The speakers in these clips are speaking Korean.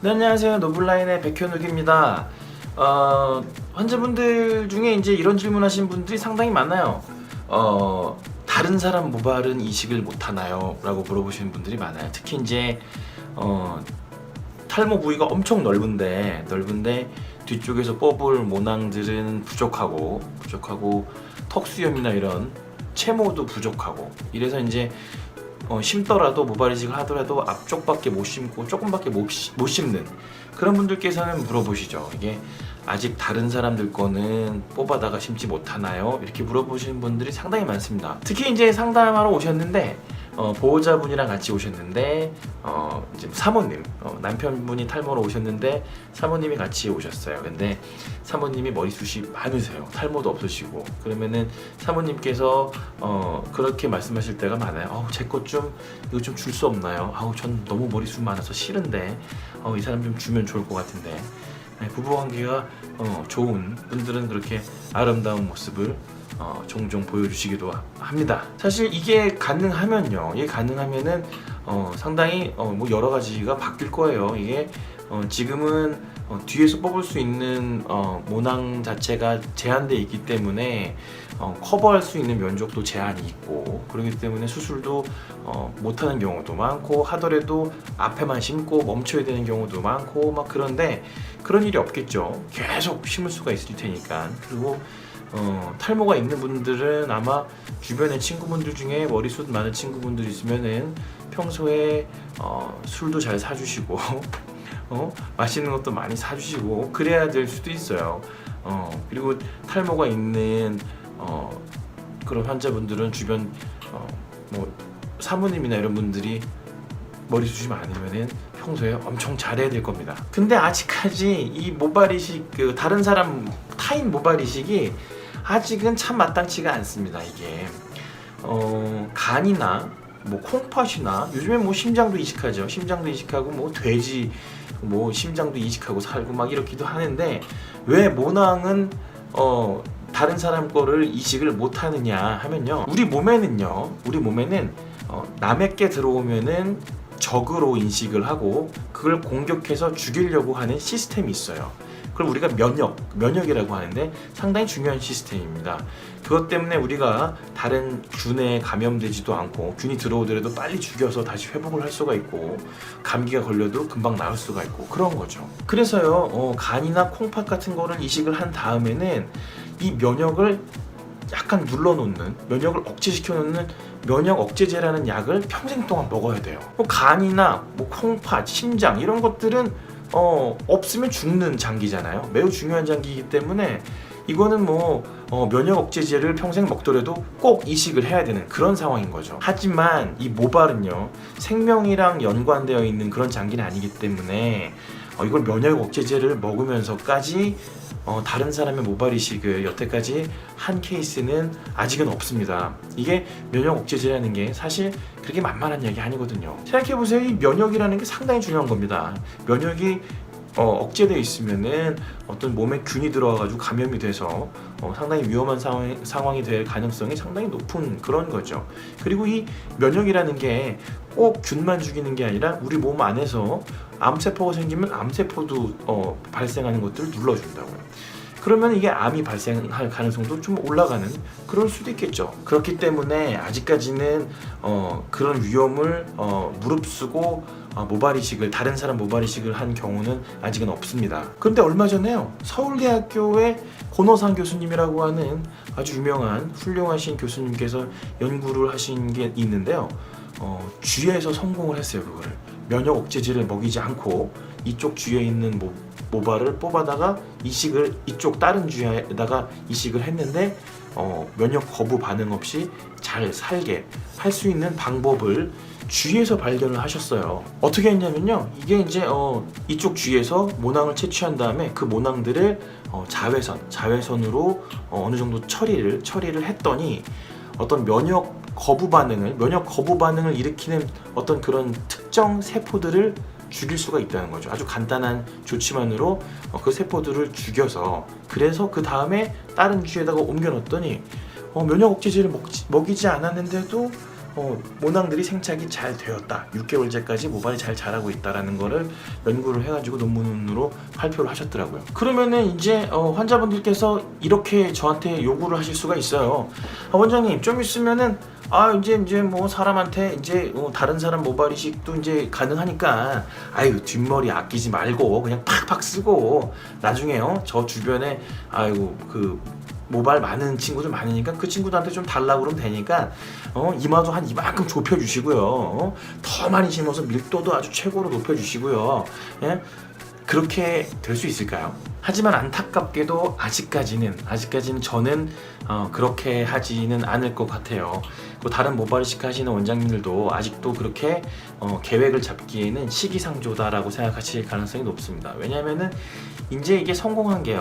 네, 안녕하세요. 노블라인의 백현욱입니다. 환자분들 중에 이제 이런 질문하신 분들이 상당히 많아요. 다른 사람 모발은 이식을 못 하나요? 라고 물어보시는 분들이 많아요. 특히 이제 탈모 부위가 엄청 넓은데 뒤쪽에서 뽑을 모낭들은 부족하고 턱수염이나 이런 채모도 부족하고 이래서 이제 심더라도 모발 이식을 하더라도 앞쪽밖에 못 심고 조금밖에 못 심는 그런 분들께서는 물어보시죠. 이게 아직 다른 사람들 거는 뽑아다가 심지 못하나요? 이렇게 물어보시는 분들이 상당히 많습니다. 특히 이제 상담하러 오셨는데 보호자분이랑 같이 오셨는데 이제 사모님 남편분이 탈모로 오셨는데 사모님이 같이 오셨어요. 근데 사모님이 머리숱이 많으세요. 탈모도 없으시고 그러면은 사모님께서 그렇게 말씀하실 때가 많아요. 제 것 좀 이거 좀 줄 수 없나요? 전 너무 머리숱 많아서 싫은데 이 사람 좀 주면 좋을 것 같은데. 부부관계가 좋은 분들은 그렇게 아름다운 모습을 종종 보여주시기도 합니다. 사실 이게 가능하면요, 이게 가능하면은 상당히 뭐 여러 가지가 바뀔 거예요. 이게 지금은 뒤에서 뽑을 수 있는 모낭 자체가 제한되어 있기 때문에 커버할 수 있는 면적도 제한이 있고 그렇기 때문에 수술도 못하는 경우도 많고 하더라도 앞에만 심고 멈춰야 되는 경우도 많고 막 그런데 그런 일이 없겠죠. 계속 심을 수가 있을 테니까. 그리고 탈모가 있는 분들은 아마 주변의 친구분들 중에 머리숱 많은 친구분들 있으면은 평소에 술도 잘 사주시고 맛있는 것도 많이 사주시고 그래야 될 수도 있어요. 그리고 탈모가 있는 그런 환자분들은 주변 뭐 사모님이나 이런 분들이 머리숱이 많으면은 평소에 엄청 잘해야 될 겁니다. 근데 아직까지 이 모발 이식 다른 사람 타인 모발 이식이 아직은 참 마땅치가 않습니다. 이게 간이나 뭐 콩팥이나 요즘에 뭐 심장도 이식하죠. 심장도 이식하고 뭐 돼지 뭐 심장도 이식하고 살고 막 이렇기도 하는데 왜 모낭은 다른 사람 거를 이식을 못 하느냐 하면요. 우리 몸에는 남의 게 들어오면은 적으로 인식을 하고 그걸 공격해서 죽이려고 하는 시스템이 있어요. 그걸 우리가 면역이라고 하는데 상당히 중요한 시스템입니다. 그것 때문에 우리가 다른 균에 감염되지도 않고 균이 들어오더라도 빨리 죽여서 다시 회복을 할 수가 있고 감기가 걸려도 금방 나을 수가 있고 그런 거죠. 그래서요 간이나 콩팥 같은 거를 이식을 한 다음에는 이 면역을 약간 눌러놓는, 면역을 억제시켜 놓는 면역 억제제라는 약을 평생 동안 먹어야 돼요. 간이나 뭐 콩팥, 심장 이런 것들은 없으면 죽는 장기잖아요. 매우 중요한 장기이기 때문에 이거는 뭐 면역 억제제를 평생 먹더라도 꼭 이식을 해야 되는 그런 상황인 거죠. 하지만 이 모발은요 생명이랑 연관되어 있는 그런 장기는 아니기 때문에 이걸 면역 억제제를 먹으면서까지 다른 사람의 모발 이식을 여태까지 한 케이스는 아직은 없습니다. 이게 면역 억제제라는 게 사실 그렇게 만만한 얘기 아니거든요. 생각해보세요. 이 면역이라는 게 상당히 중요한 겁니다. 면역이 억제되어 있으면은 어떤 몸에 균이 들어와가지고 감염이 돼서 상당히 위험한 상황이 될 가능성이 상당히 높은 그런 거죠. 그리고 이 면역이라는 게 꼭 균만 죽이는 게 아니라 우리 몸 안에서 암세포가 생기면 암세포도 발생하는 것들을 눌러준다고요. 그러면 이게 암이 발생할 가능성도 좀 올라가는 그럴 수도 있겠죠. 그렇기 때문에 아직까지는 그런 위험을 무릅쓰고 모발 이식을 다른 사람 모발 이식을 한 경우는 아직은 없습니다. 그런데 얼마 전에요 서울대학교의 권호상 교수님이라고 하는 아주 유명한 훌륭하신 교수님께서 연구를 하신 게 있는데요. 쥐에서 성공을 했어요. 그거를 면역 억제제를 먹이지 않고 이쪽 쥐에 있는 모발을 뽑아다가 이식을 이쪽 다른 쥐에다가 이식을 했는데 면역 거부 반응 없이 잘 살게 할 수 있는 방법을 쥐에서 발견을 하셨어요. 어떻게 했냐면요. 이게 이제 이쪽 쥐에서 모낭을 채취한 다음에 그 모낭들을 자외선으로 어느 정도 처리를 했더니 어떤 면역 거부 반응을 일으키는 어떤 그런 특정 세포들을 죽일 수가 있다는 거죠. 아주 간단한 조치만으로 그 세포들을 죽여서 그래서 그 다음에 다른 쥐에다가 옮겨 놓았더니 면역 억제제를 먹이지 않았는데도 모낭들이 생착이 잘 되었다. 6개월째까지 모발이 잘 자라고 있다라는 거를 연구를 해가지고 논문으로 발표를 하셨더라고요. 그러면은 이제 환자분들께서 이렇게 저한테 요구를 하실 수가 있어요. 원장님 좀 있으면은 이제 뭐 사람한테 이제 다른 사람 모발 이식도 이제 가능하니까 아유 뒷머리 아끼지 말고 그냥 팍팍 쓰고 나중에요 저 주변에 그 모발 많은 친구들 많으니까 그 친구들한테 좀 달라고 그러면 되니까 이마도 한 이만큼 좁혀주시고요. 더 많이 심어서 밀도도 아주 최고로 높여주시고요. 예? 그렇게 될 수 있을까요? 하지만 안타깝게도 아직까지는 저는 그렇게 하지는 않을 것 같아요. 또 다른 모발 이식 하시는 원장님들도 아직도 그렇게 계획을 잡기에는 시기상조다라고 생각하실 가능성이 높습니다. 왜냐하면은 이제 이게 성공한 게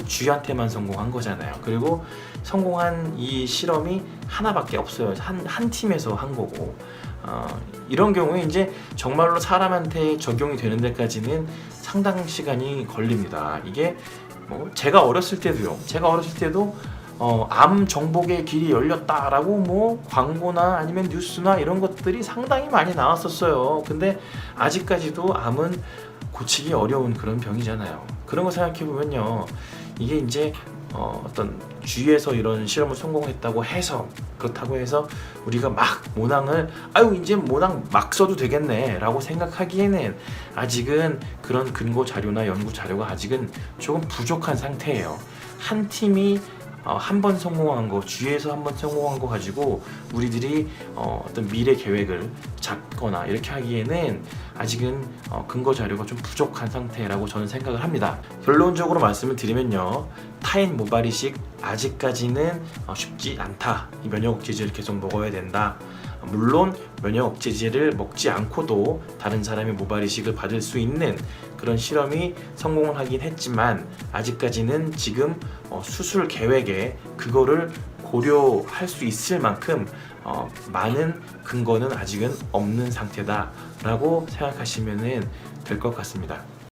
쥐한테만 성공한 거잖아요. 그리고 성공한 이 실험이 하나밖에 없어요. 한 팀에서 한 거고. 이런 경우에 이제 정말로 사람한테 적용이 되는 데까지는 상당 시간이 걸립니다. 이게 제가 어렸을 때도 암 정복의 길이 열렸다라고 뭐 광고나 아니면 뉴스나 이런 것들이 상당히 많이 나왔었어요. 근데 아직까지도 암은 고치기 어려운 그런 병이잖아요. 그런 거 생각해 보면요, 이게 이제 어떤 주위에서 이런 실험을 성공했다고 해서 그렇다고 해서 우리가 막 모낭을 이제 모낭 막 써도 되겠네 라고 생각하기에는 아직은 그런 근거 자료나 연구 자료가 아직은 조금 부족한 상태예요. 한 팀이 한 번 성공한 거, 주위에서 한 번 성공한 거 가지고 우리들이 어떤 미래 계획을 잡거나 이렇게 하기에는 아직은 근거 자료가 좀 부족한 상태라고 저는 생각을 합니다. 결론적으로 말씀을 드리면요, 타인 모발 이식 아직까지는 쉽지 않다. 이 면역 억제제를 계속 먹어야 된다. 물론 면역 억제제를 먹지 않고도 다른 사람의 모발 이식을 받을 수 있는 그런 실험이 성공을 하긴 했지만 아직까지는 지금 수술 계획에 그거를 고려할 수 있을 만큼 많은 근거는 아직은 없는 상태다라고 생각하시면 될 것 같습니다.